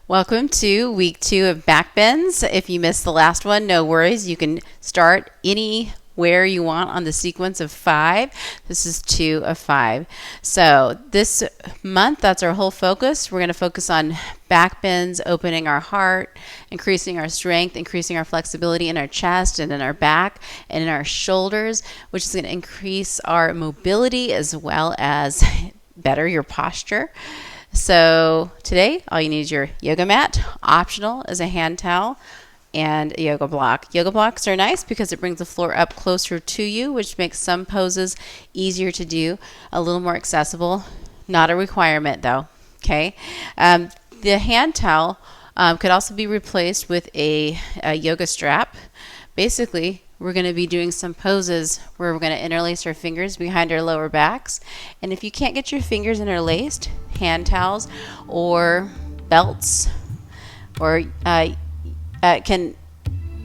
Welcome to week 2 of Backbends. If you missed the last one, no worries. You can start anywhere you want on the sequence of 5. This is 2 of 5. So this month, that's our whole focus. We're going to focus on backbends, opening our heart, increasing our strength, increasing our flexibility in our chest and in our back and in our shoulders, which is going to increase our mobility as well as better your posture. So today, all you need is your yoga mat. Optional is a hand towel and a yoga block. Yoga blocks are nice because it brings the floor up closer to you, which makes some poses easier to do, a little more accessible. Not a requirement though, okay? The hand towel could also be replaced with a yoga strap. Basically, we're going to be doing some poses where we're going to interlace our fingers behind our lower backs. And if you can't get your fingers interlaced, hand towels or belts or can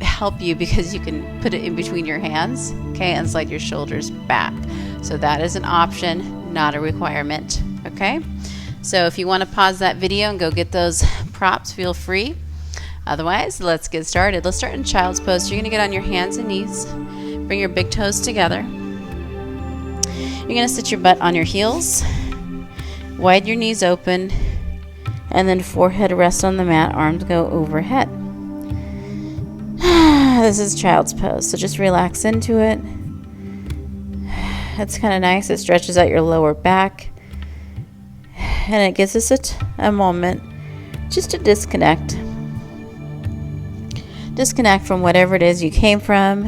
help you because you can put it in between your hands, okay, and slide your shoulders back. So that is an option, not a requirement, okay? So if you want to pause that video and go get those props, feel free. Otherwise, let's get started. Let's start in child's pose. So you're going to get on your hands and knees. Bring your big toes together. You're going to sit your butt on your heels. Widen your knees open. And then forehead rests on the mat. Arms go overhead. This is child's pose. So just relax into it. It's kind of nice. It stretches out your lower back. And it gives us a moment just to disconnect. Disconnect from whatever it is you came from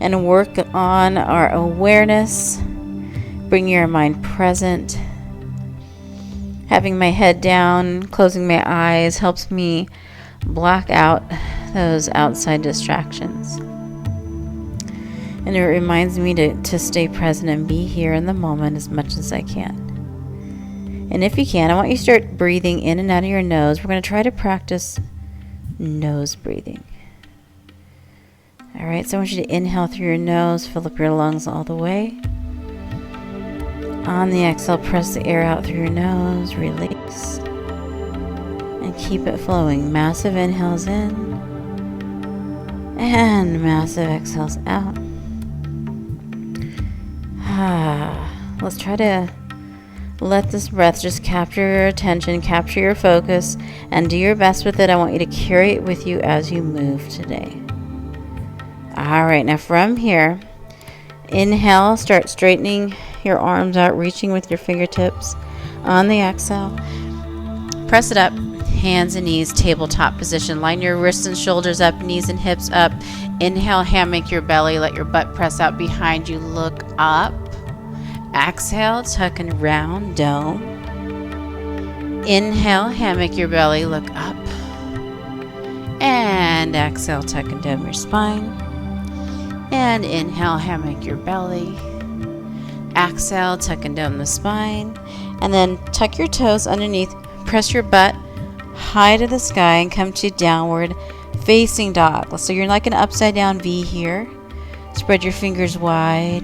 and work on our awareness. Bring your mind present. Having my head down, closing my eyes helps me block out those outside distractions. And it reminds me to stay present and be here in the moment as much as I can. And if you can, I want you to start breathing in and out of your nose. We're going to try to practice nose breathing. All right, so I want you to inhale through your nose, fill up your lungs all the way. On the exhale, press the air out through your nose, release, and keep it flowing. Massive inhales in, and massive exhales out. Let's try to let this breath just capture your attention, capture your focus, and do your best with it. I want you to carry it with you as you move today. All right, now from here, inhale, start straightening your arms out, reaching with your fingertips. On the exhale, press it up, hands and knees, tabletop position. Line your wrists and shoulders up, knees and hips up. Inhale, hammock your belly, let your butt press out behind you, look up. Exhale, tuck and round, dome. Inhale, hammock your belly, look up. And exhale, tuck and dome your spine. And inhale, hammock your belly. Exhale, tuck and dome the spine. And then tuck your toes underneath. Press your butt high to the sky and come to downward facing dog. So you're like an upside down V here. Spread your fingers wide.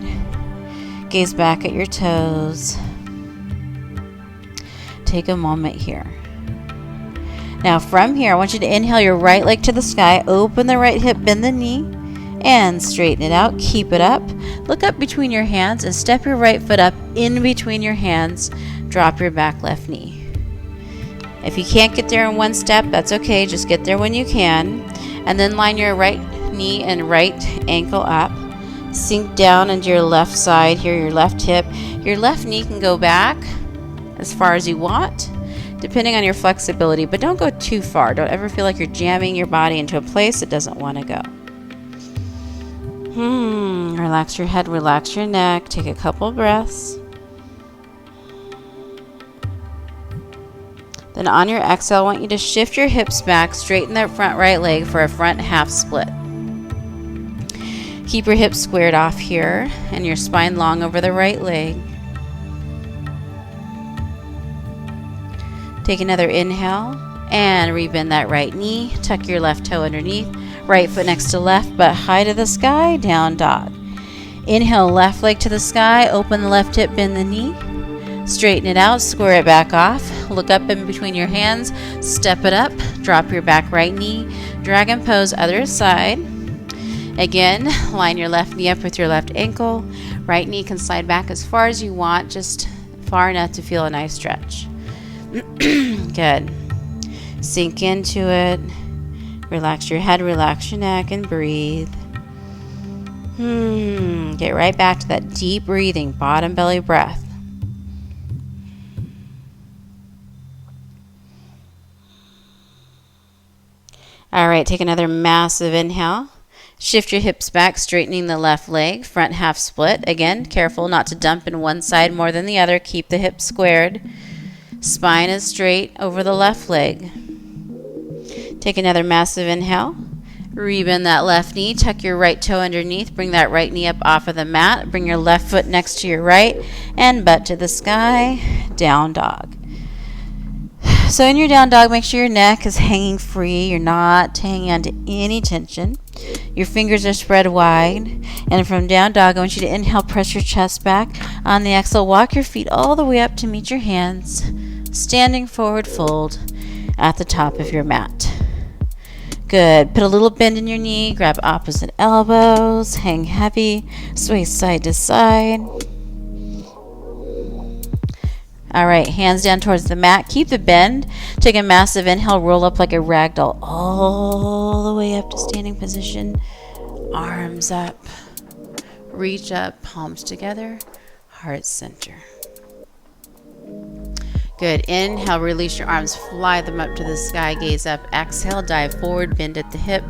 Gaze back at your toes. Take a moment here. Now from here, I want you to inhale your right leg to the sky. Open the right hip, bend the knee. And straighten it out. Keep it up. Look up between your hands and step your right foot up in between your hands. Drop your back left knee. If you can't get there in one step, that's okay. Just get there when you can. And then line your right knee and right ankle up. Sink down into your left side here, your left hip. Your left knee can go back as far as you want, depending on your flexibility. But don't go too far. Don't ever feel like you're jamming your body into a place it doesn't want to go. Relax your head, relax your neck. Take a couple breaths. Then on your exhale, I want you to shift your hips back, straighten that front right leg for a front half split. Keep your hips squared off here and your spine long over the right leg. Take another inhale and rebend that right knee. Tuck your left toe underneath. Right foot next to left, butt high to the sky, down dog. Inhale, left leg to the sky, open the left hip, bend the knee. Straighten it out, square it back off, look up in between your hands, step it up, drop your back right knee, dragon pose other side. Again, line your left knee up with your left ankle. Right knee can slide back as far as you want, just far enough to feel a nice stretch. Good. Sink into it. Relax your head, relax your neck, and breathe. Get right back to that deep breathing, bottom belly breath. All right, take another massive inhale. Shift your hips back, straightening the left leg, front half split. Again, careful not to dump in one side more than the other. Keep the hips squared. Spine is straight over the left leg. Take another massive inhale. Rebend that left knee. Tuck your right toe underneath. Bring that right knee up off of the mat. Bring your left foot next to your right and butt to the sky. Down dog. So in your down dog, make sure your neck is hanging free. You're not hanging onto any tension. Your fingers are spread wide. And from down dog, I want you to inhale, press your chest back. On the exhale, walk your feet all the way up to meet your hands. Standing forward fold at the top of your mat. Good. Put a little bend in your knee. Grab opposite elbows. Hang heavy. Sway side to side. All right, hands down towards the mat. Keep the bend. Take a massive inhale. Roll up like a rag doll all the way up to standing position. Arms up. Reach up, palms together, heart center. Good. Inhale, release your arms, fly them up to the sky, gaze up. Exhale, dive forward, bend at the hip,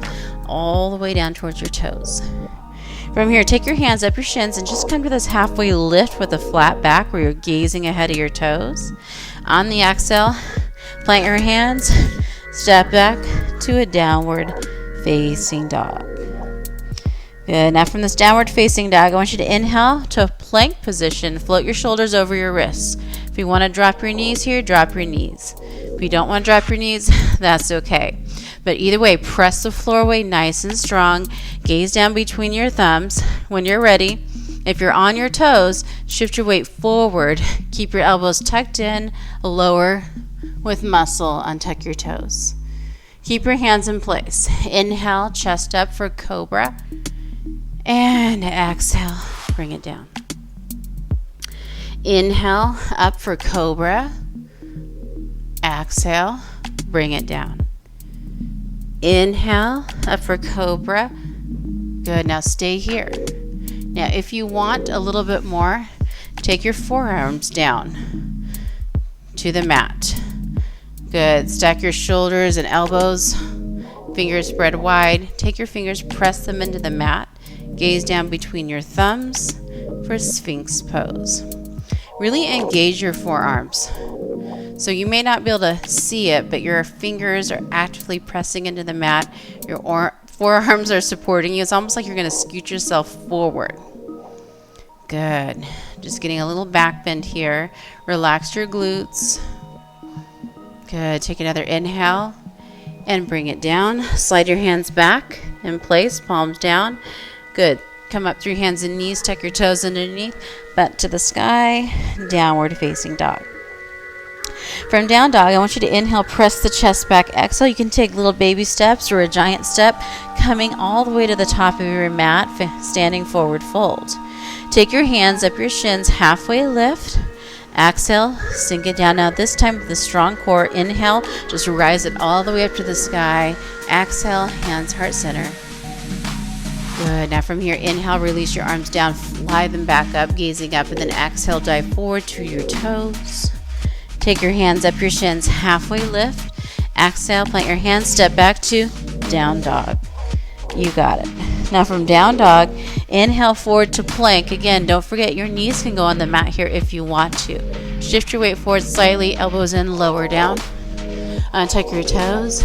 all the way down towards your toes. From here, take your hands up your shins and just come to this halfway lift with a flat back where you're gazing ahead of your toes. On the exhale, plant your hands, step back to a downward facing dog. Good. Now from this downward facing dog, I want you to inhale to a plank position. Float your shoulders over your wrists. If you want to drop your knees here, drop your knees. If you don't want to drop your knees, that's okay. But either way, press the floor away nice and strong. Gaze down between your thumbs. When you're ready, if you're on your toes, shift your weight forward. Keep your elbows tucked in, lower with muscle, untuck your toes. Keep your hands in place. Inhale, chest up for cobra. And exhale, bring it down. Inhale, up for cobra. Exhale, bring it down. Inhale, up for cobra. Good, now stay here. Now if you want a little bit more, take your forearms down to the mat. Good, stack your shoulders and elbows, fingers spread wide. Take your fingers, press them into the mat. Gaze down between your thumbs for Sphinx Pose. Really engage your forearms. So you may not be able to see it, but your fingers are actively pressing into the mat. Your forearms are supporting you. It's almost like you're going to scoot yourself forward. Good. Just getting a little back bend here. Relax your glutes. Good. Take another inhale and bring it down. Slide your hands back in place, palms down. Good. Come up through hands and knees. Tuck your toes underneath. Butt to the sky. Downward facing dog. From down dog, I want you to inhale, press the chest back. Exhale, you can take little baby steps or a giant step, coming all the way to the top of your mat, standing forward fold. Take your hands up your shins, halfway lift. Exhale, sink it down. Now this time with a strong core. Inhale, just rise it all the way up to the sky. Exhale, hands heart center. Good. Now from here, inhale, release your arms down, fly them back up, gazing up, and then exhale, dive forward to your toes. Take your hands up your shins, halfway lift. Exhale, plant your hands, step back to down dog. You got it. Now from down dog, inhale forward to plank. Again, don't forget your knees can go on the mat here if you want to. Shift your weight forward slightly, elbows in, lower down. Untuck your toes.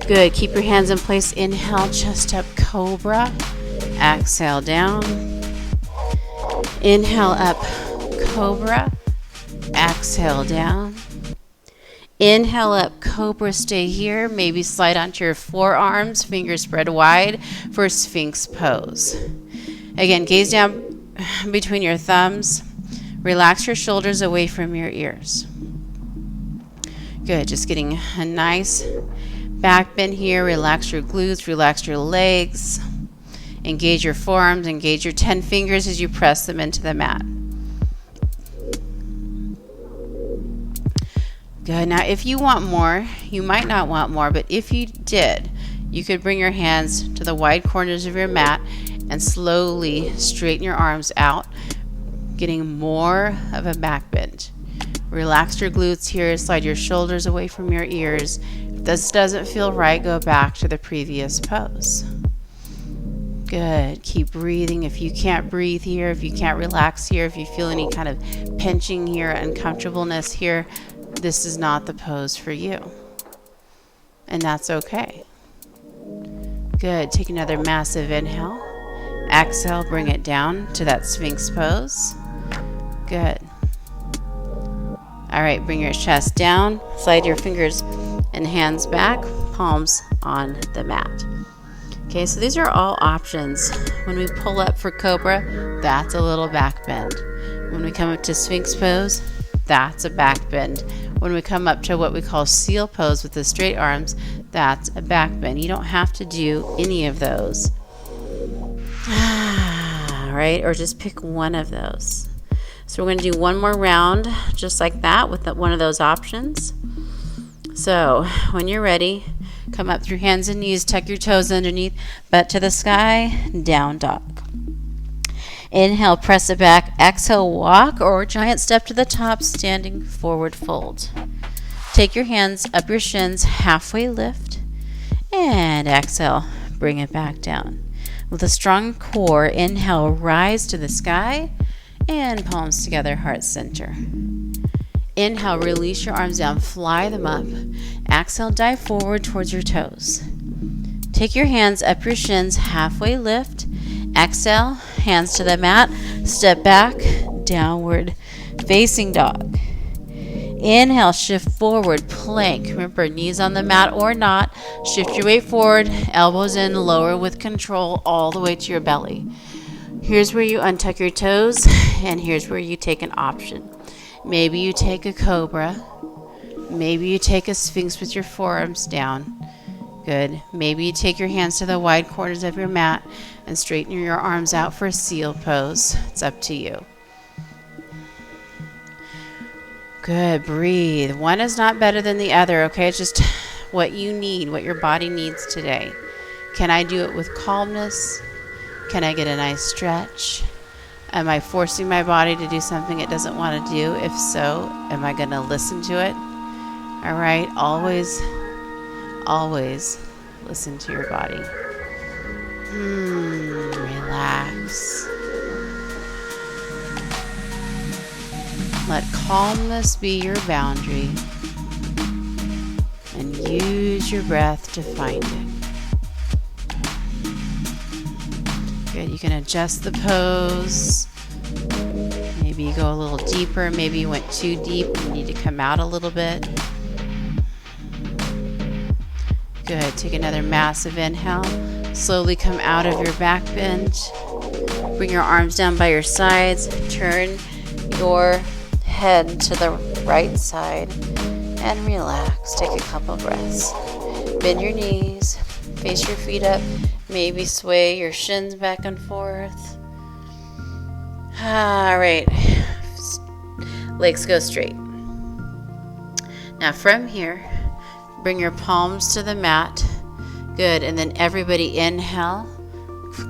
Good. Keep your hands in place. Inhale, chest up, cobra. Exhale, down. Inhale up, cobra. Exhale, down. Inhale up, cobra, stay here. Maybe slide onto your forearms, fingers spread wide for Sphinx Pose. Again, gaze down between your thumbs. Relax your shoulders away from your ears. Good, just getting a nice back bend here. Relax your glutes, relax your legs. Engage your forearms, engage your 10 fingers as you press them into the mat. Good. Now, if you want more, you might not want more, but if you did, you could bring your hands to the wide corners of your mat and slowly straighten your arms out, getting more of a back bend. Relax your glutes here, slide your shoulders away from your ears. If this doesn't feel right, go back to the previous pose. Good. Keep breathing. If you can't breathe here, if you can't relax here, if you feel any kind of pinching here, uncomfortableness here, this is not the pose for you. And that's okay. Good. Take another massive inhale. Exhale, bring it down to that Sphinx pose. Good. All right, bring your chest down. Slide your fingers and hands back, palms on the mat. Okay, so these are all options. When we pull up for Cobra, that's a little back bend. When we come up to Sphinx pose, that's a back bend. When we come up to what we call seal pose with the straight arms, that's a back bend. You don't have to do any of those. All right, or just pick one of those. So we're going to do one more round just like that with one of those options. So when you're ready, come up through hands and knees, tuck your toes underneath, butt to the sky, down dog. Inhale, press it back. Exhale, walk or giant step to the top, standing forward fold. Take your hands up your shins, halfway lift, and exhale, bring it back down. With a strong core, inhale, rise to the sky, and palms together, heart center. Inhale, release your arms down, fly them up. Exhale, dive forward towards your toes. Take your hands up your shins, halfway lift. Exhale, hands to the mat, step back, downward facing dog. Inhale, shift forward, plank. Remember, knees on the mat or not. Shift your weight forward, elbows in, lower with control all the way to your belly. Here's where you untuck your toes, and here's where you take an option. Maybe you take a Cobra. Maybe you take a Sphinx with your forearms down. Good. Maybe you take your hands to the wide corners of your mat and straighten your arms out for a seal pose. It's up to you. Good. Breathe. One is not better than the other, okay? It's just what you need, what your body needs today. Can I do it with calmness? Can I get a nice stretch? Am I forcing my body to do something it doesn't want to do? If so, am I going to listen to it? All right. Always listen to your body. Relax. Let calmness be your boundary and use your breath to find it. Good. You can adjust the pose. Maybe you go a little deeper. Maybe you went too deep. You need to come out a little bit. Good. Take another massive inhale. Slowly come out of your back bend. Bring your arms down by your sides. Turn your head to the right side and relax. Take a couple breaths. Bend your knees. Face your feet up. Maybe sway your shins back and forth. All right. Legs go straight. Now from here, bring your palms to the mat. Good. And then everybody inhale.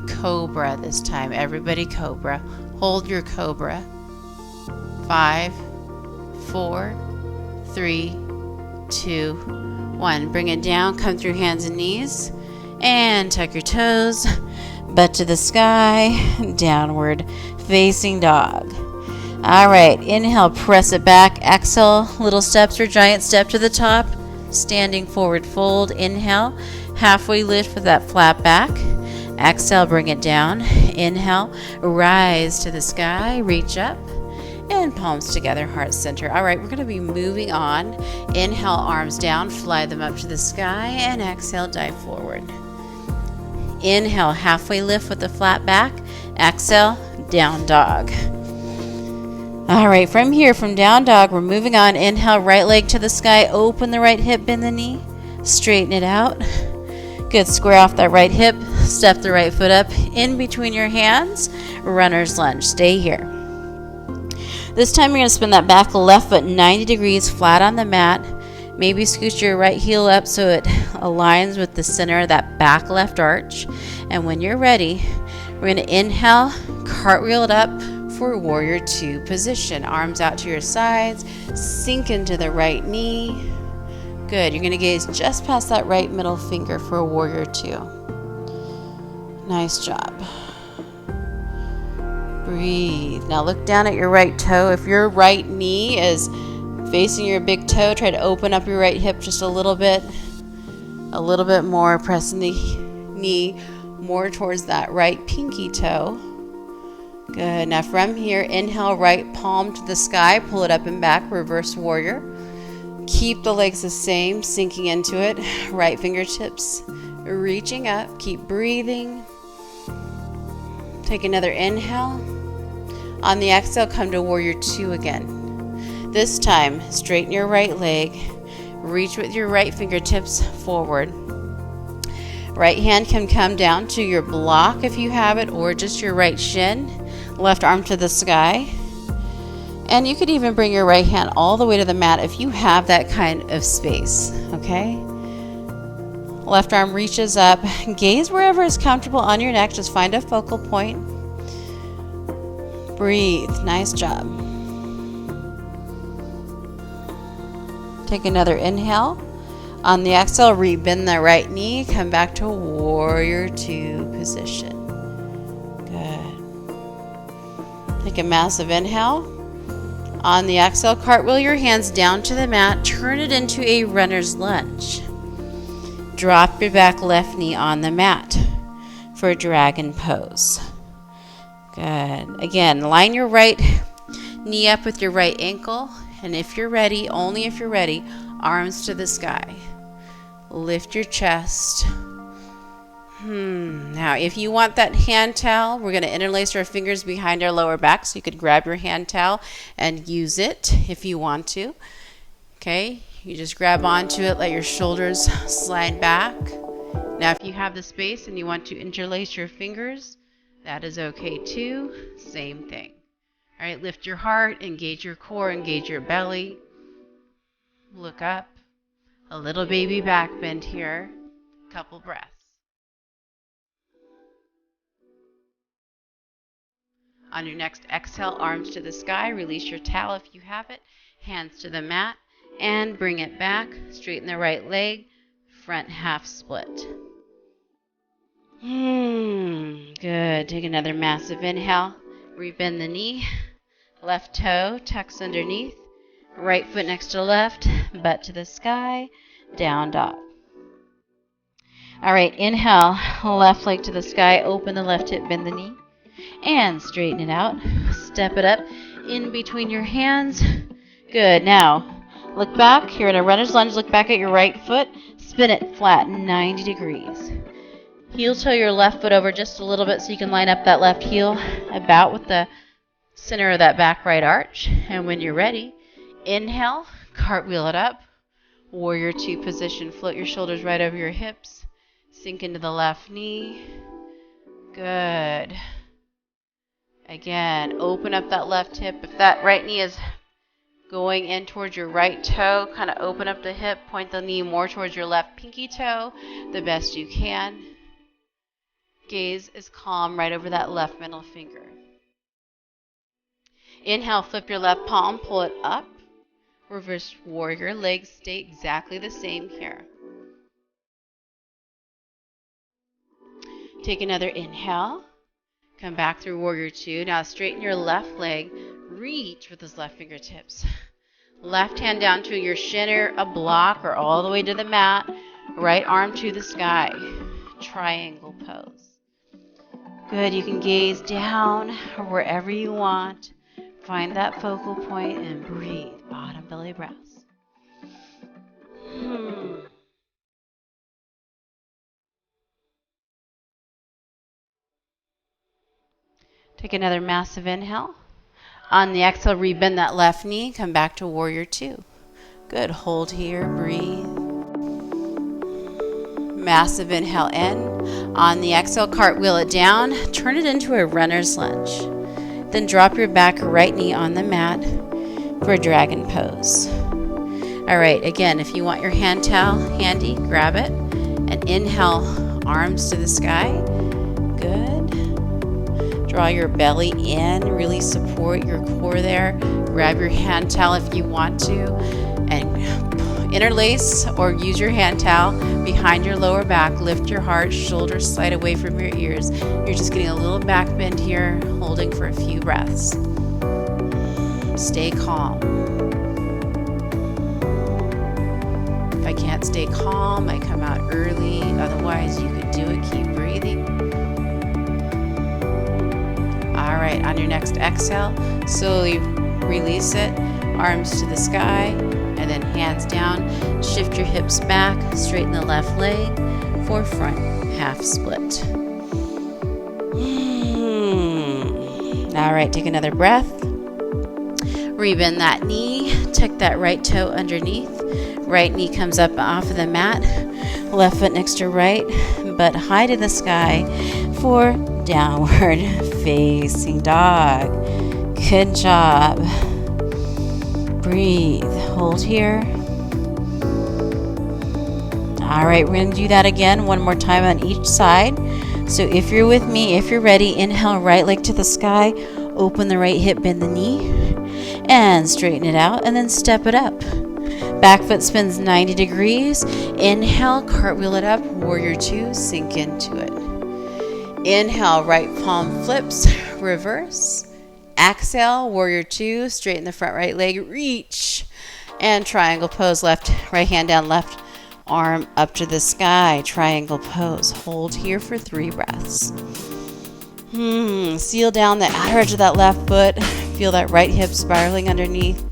Cobra this time. Everybody Cobra. Hold your Cobra. 5, 4, 3, 2, 1. Bring it down. Come through hands and knees. And tuck your toes. Butt to the sky. Downward facing dog. All right. Inhale. Press it back. Exhale. Little steps or giant step to the top. Standing forward fold. Inhale. Halfway lift with that flat back. Exhale. Bring it down. Inhale. Rise to the sky. Reach up. And palms together, heart center. All right, we're going to be moving on. Inhale, arms down, fly them up to the sky, and exhale, dive forward. Inhale, halfway lift with the flat back. Exhale, down dog. All right, from here, from down dog, we're moving on. Inhale, right leg to the sky. Open the right hip, bend the knee. Straighten it out. Good, square off that right hip. Step the right foot up in between your hands. Runner's lunge. Stay here. This time you're going to spin that back left foot 90 degrees flat on the mat. Maybe scoot your right heel up so it aligns with the center of that back left arch. And when you're ready, we're going to inhale, cartwheel it up for warrior two position. Arms out to your sides, sink into the right knee. Good. You're going to gaze just past that right middle finger for warrior two. Nice job. Breathe. Now look down at your right toe. If your right knee is facing your big toe, try to open up your right hip just a little bit more, pressing the knee more towards that right pinky toe. Good. Now from here, inhale, right palm to the sky, pull it up and back, reverse warrior. Keep the legs the same, sinking into it. Right fingertips reaching up. Keep breathing. Take another inhale. On the exhale, come to warrior two again. This time, straighten your right leg. Reach with your right fingertips forward. Right hand can come down to your block if you have it, or just your right shin. Left arm to the sky. And you could even bring your right hand all the way to the mat if you have that kind of space, okay? Left arm reaches up. Gaze wherever is comfortable on your neck. Just find a focal point. Breathe. Nice job. Take another inhale. On the exhale, rebend the right knee. Come back to warrior two position. Good. Take a massive inhale. On the exhale, cartwheel your hands down to the mat. Turn it into a runner's lunge. Drop your back left knee on the mat for a dragon pose. Good. Again, line your right knee up with your right ankle. And if you're ready, only if you're ready, arms to the sky. Lift your chest. Now, if you want that hand towel, we're going to interlace our fingers behind our lower back. So you could grab your hand towel and use it if you want to. Okay, you just grab onto it, let your shoulders slide back. Now, if you have the space and you want to interlace your fingers, that is okay too. Same thing. All right, lift your heart, engage your core, engage your belly. Look up. A little baby back bend here. Couple breaths. On your next exhale, arms to the sky. Release your towel if you have it. Hands to the mat. And bring it back. Straighten the right leg. Front half split. Good. Take another massive inhale. Rebend the knee. Left toe tucks underneath. Right foot next to left. Butt to the sky. Down dog. All right. Inhale. Left leg to the sky. Open the left hip. Bend the knee. And straighten it out. Step it up in between your hands. Good. Now, look back. You're in a runner's lunge. Look back at your right foot. Spin it flat 90 degrees. Heel toe your left foot over just a little bit so you can line up that left heel about with the center of that back right arch. And when you're ready, inhale, cartwheel it up. Warrior two position. Float your shoulders right over your hips. Sink into the left knee. Good. Again, open up that left hip. If that right knee is going in towards your right toe, kind of open up the hip, point the knee more towards your left pinky toe, the best you can. Gaze is calm right over that left middle finger. Inhale, flip your left palm, pull it up. Reverse warrior, legs stay exactly the same here. Take another inhale. Come back through warrior two. Now straighten your left leg. Reach with those left fingertips. Left hand down to your shin or a block or all the way to the mat. Right arm to the sky. Triangle pose. Good. You can gaze down or wherever you want. Find that focal point and breathe. Bottom belly breaths. Take another massive inhale. On the exhale, rebend that left knee. Come back to warrior two. Good. Hold here. Breathe. Massive inhale in. On the exhale, cartwheel it down. Turn it into a runner's lunge. Then drop your back right knee on the mat for a dragon pose. All right, again, if you want your hand towel handy, grab it. And inhale, arms to the sky. Good. Draw your belly in. Really support your core there. Grab your hand towel if you want to. And interlace or use your hand towel behind your lower back. Lift your heart, shoulders slide away from your ears. You're just getting a little back bend here, holding for a few breaths. Stay calm. If I can't stay calm, I come out early. Otherwise, you could do it. Keep breathing. All right, on your next exhale, slowly release it. Arms to the sky. And then hands down, shift your hips back, straighten the left leg for front half split. All right, take another breath. Rebend that knee, tuck that right toe underneath. Right knee comes up off of the mat, left foot next to right, butt high to the sky for downward facing dog. Good job. Breathe. Hold here. All right, we're going to do that again one more time on each side. So if you're with me, if you're ready, inhale, right leg to the sky, open the right hip, bend the knee, and straighten it out, and then step it up. Back foot spins 90 degrees. Inhale, cartwheel it up, warrior two, sink into it. Inhale, right palm flips, reverse. Exhale, warrior two, straighten the front right leg, reach. And triangle pose, right hand down, left arm up to the sky. Triangle pose. Hold here for 3 breaths. Seal down the outer edge of that left foot. Feel that right hip spiraling underneath.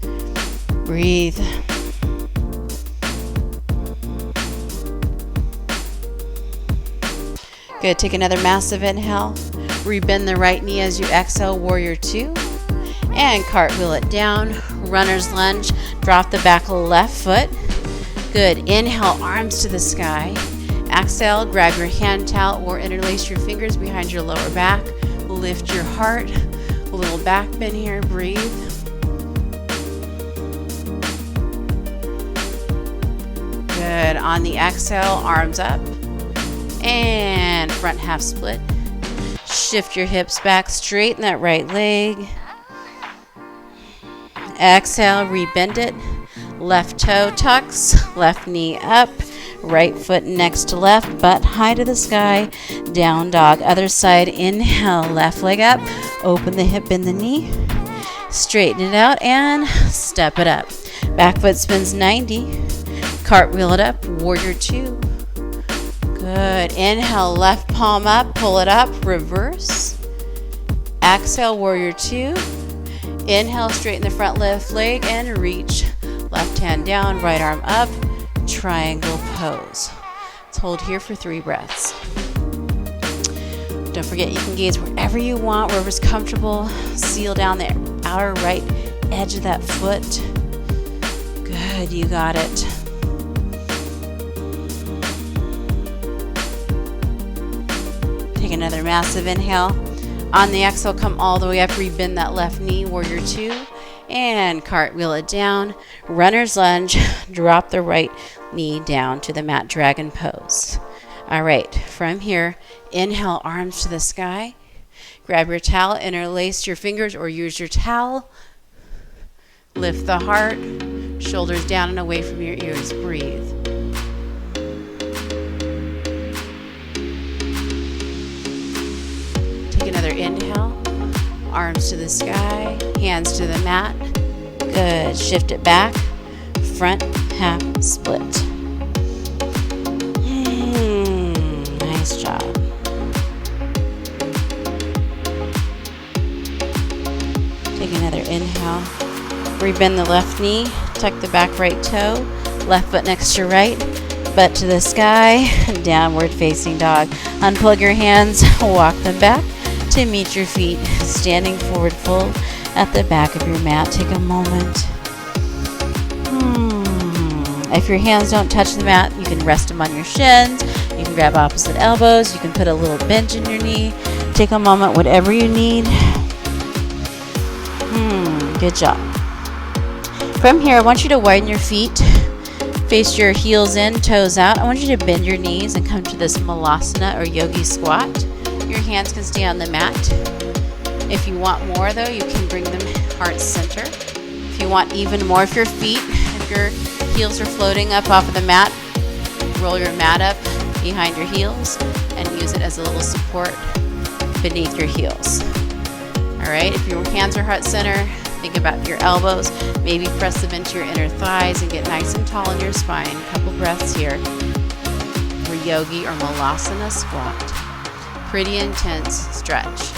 Breathe. Good. Take another massive inhale. Rebend the right knee as you exhale, warrior two. And cartwheel it down. Runner's lunge. Drop the back left foot. Good. Inhale, arms to the sky. Exhale, grab your hand towel or interlace your fingers behind your lower back. Lift your heart. A little back bend here. Breathe. Good. On the exhale, arms up. And front half split. Shift your hips back. Straighten that right leg. Exhale, rebend it. Left toe tucks, left knee up, right foot next to left, butt high to the sky, down dog. Other side, inhale, left leg up, open the hip, bend the knee, straighten it out, and step it up. Back foot spins 90, cartwheel it up, warrior two. Good. Inhale, left palm up, pull it up, reverse. Exhale, warrior two. Inhale, straighten the front left leg and reach. Left hand down, right arm up, triangle pose. Let's hold here for 3 breaths. Don't forget you can gaze wherever you want, wherever's comfortable. Seal down the outer right edge of that foot. Good, you got it. Take another massive inhale. On the exhale, come all the way up, rebend that left knee, warrior two, and cartwheel it down. Runner's lunge, drop the right knee down to the mat, dragon pose. All right, from here, inhale, arms to the sky. Grab your towel, interlace your fingers or use your towel. Lift the heart, shoulders down and away from your ears. Breathe. Take another inhale. Arms to the sky, hands to the mat. Good. Shift it back. Front half split. Nice job. Take another inhale. Rebend the left knee. Tuck the back right toe. Left foot next to right. Butt to the sky. Downward facing dog. Unplug your hands. Walk them back to meet your feet. Standing forward fold at the back of your mat. Take a moment. If your hands don't touch the mat, you can rest them on your shins. You can grab opposite elbows. You can put a little bend in your knee. Take a moment, whatever you need. Good job. From here, I want you to widen your feet. Face your heels in, toes out. I want you to bend your knees and come to this Malasana or yogi squat. Your hands can stay on the mat. If you want more though, you can bring them heart center. If you want even more, if your heels are floating up off of the mat, roll your mat up behind your heels and use it as a little support beneath your heels. All right, if your hands are heart center, think about your elbows. Maybe press them into your inner thighs and get nice and tall in your spine. A couple breaths here for yogi or Malasana squat. Pretty intense stretch.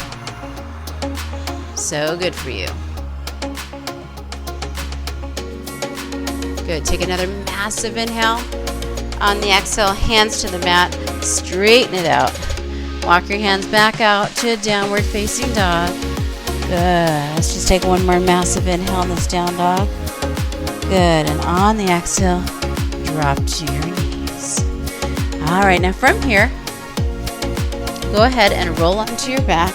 So good for you. Good. Take another massive inhale. On the exhale, hands to the mat. Straighten it out. Walk your hands back out to downward facing dog. Good. Let's just take one more massive inhale in this down dog. Good. And on the exhale, drop to your knees. All right. Now from here, go ahead and roll onto your back.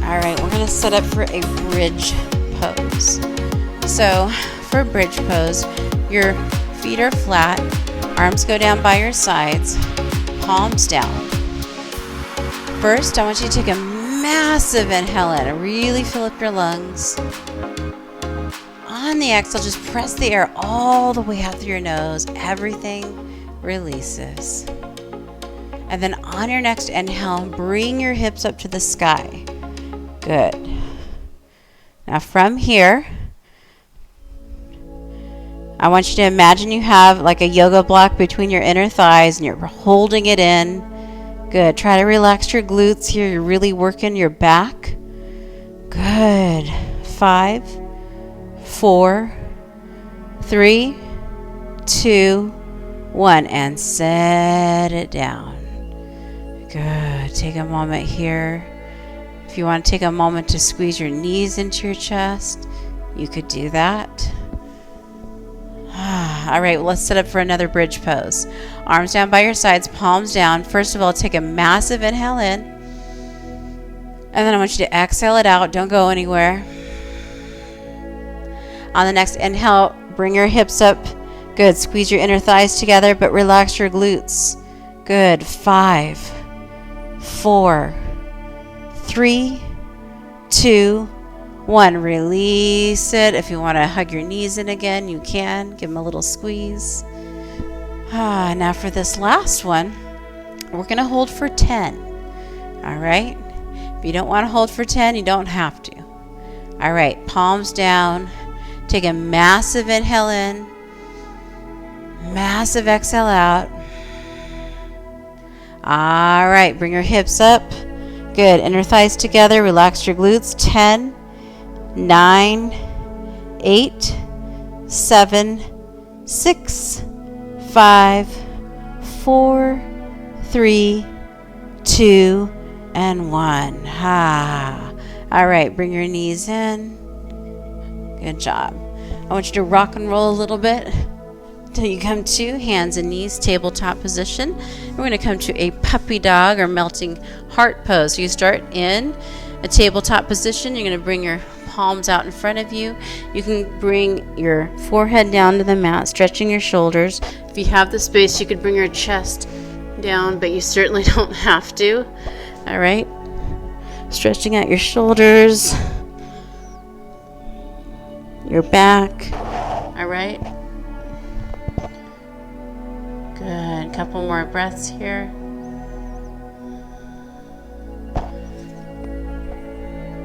All right. We're going to set up for a bridge pose. So for bridge pose, your feet are flat. Arms go down by your sides. Palms down. First, I want you to take a massive inhale in and really fill up your lungs. On the exhale, just press the air all the way out through your nose. Everything releases. And then on your next inhale, bring your hips up to the sky. Good. Now from here, I want you to imagine you have like a yoga block between your inner thighs and you're holding it in. Good. Try to relax your glutes here. You're really working your back. Good. 5, 4, 3, 2, 1. And set it down. Good. Take a moment here. If you want to take a moment to squeeze your knees into your chest, you could do that. All right, well, let's set up for another bridge pose. Arms down by your sides, palms down. First of all, take a massive inhale in. And then I want you to exhale it out. Don't go anywhere. On the next inhale, bring your hips up. Good. Squeeze your inner thighs together, but relax your glutes. Good. 5, 4, 3, 2, 1. Release it. If you want to hug your knees in again, you can. Give them a little squeeze. Now for this last one, we're going to hold for 10. All right? If you don't want to hold for 10, you don't have to. All right. Palms down. Take a massive inhale in. Massive exhale out. All right. Bring your hips up. Good. Inner thighs together. Relax your glutes. 10. 9, 8, 7, 6, 5, 4, 3, 2, and 1. All right, bring your knees in. Good job. I want you to rock and roll a little bit until you come to hands and knees, tabletop position. We're going to come to a puppy dog or melting heart pose. So you start in a tabletop position. You're going to bring your palms out in front of you. You can bring your forehead down to the mat, stretching your shoulders. If you have the space, you could bring your chest down, but you certainly don't have to. All right. Stretching out your shoulders, your back. All right. Good. Couple more breaths here.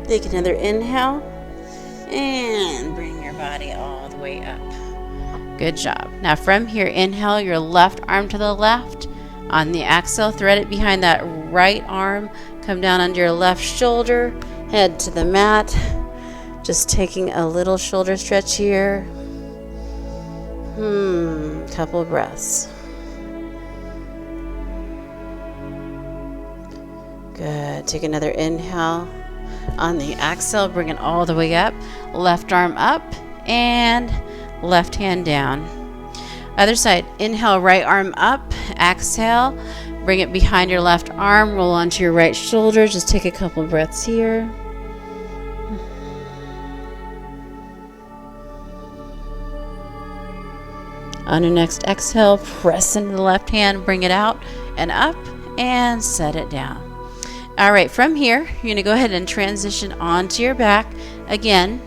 Take another inhale and bring your body all the way up. Good job. Now from here, inhale your left arm to the left. On the exhale, thread it behind that right arm. Come down under your left shoulder. Head to the mat. Just taking a little shoulder stretch here. Couple breaths. Good. Take another inhale. On the exhale, bring it all the way up. Left arm up and left hand down. Other side, inhale, right arm up. Exhale, bring it behind your left arm. Roll onto your right shoulder. Just take a couple breaths here. On your next exhale, press into the left hand, bring it out and up, and set it down. All right, from here, you're going to go ahead and transition onto your back. Again,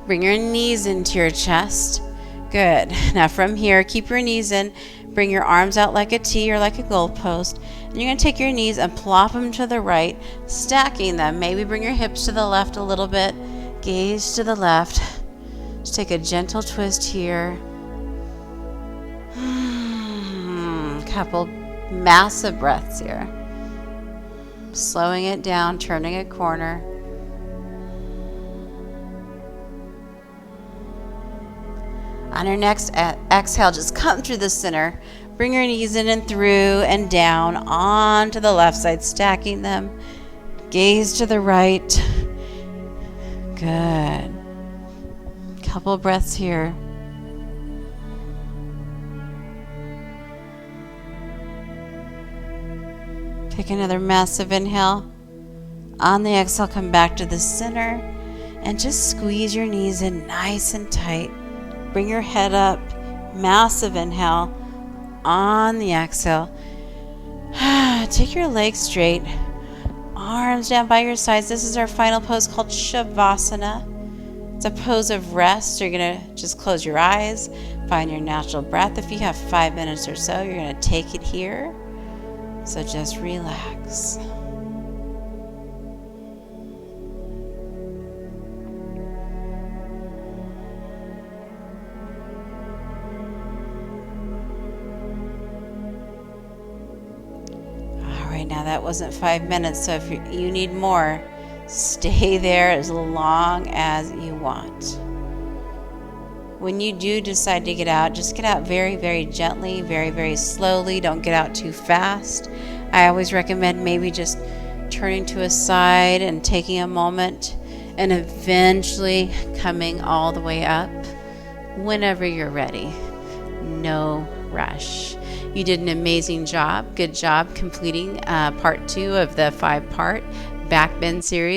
bring your knees into your chest. Good. Now from here, keep your knees in. Bring your arms out like a T or like a goalpost. And you're going to take your knees and plop them to the right, stacking them. Maybe bring your hips to the left a little bit. Gaze to the left. Just take a gentle twist here. Couple massive breaths here. Slowing it down, turning a corner. On your next exhale, just come through the center. Bring your knees in and through and down onto the left side, stacking them. Gaze to the right. Good. Couple breaths here. Take another massive inhale. On the exhale, come back to the center and just squeeze your knees in nice and tight. Bring your head up. Massive inhale. On the exhale, take your legs straight. Arms down by your sides. This is our final pose called Shavasana. It's a pose of rest. You're going to just close your eyes. Find your natural breath. If you have 5 minutes or so, you're going to take it here. So just relax. All right, now that wasn't 5 minutes, so if you need more, stay there as long as you want. When you do decide to get out, just get out very, very gently, very, very slowly. Don't get out too fast. I always recommend maybe just turning to a side and taking a moment and eventually coming all the way up whenever you're ready. No rush. You did an amazing job. Good job completing part 2 of the 5-part Backbend series.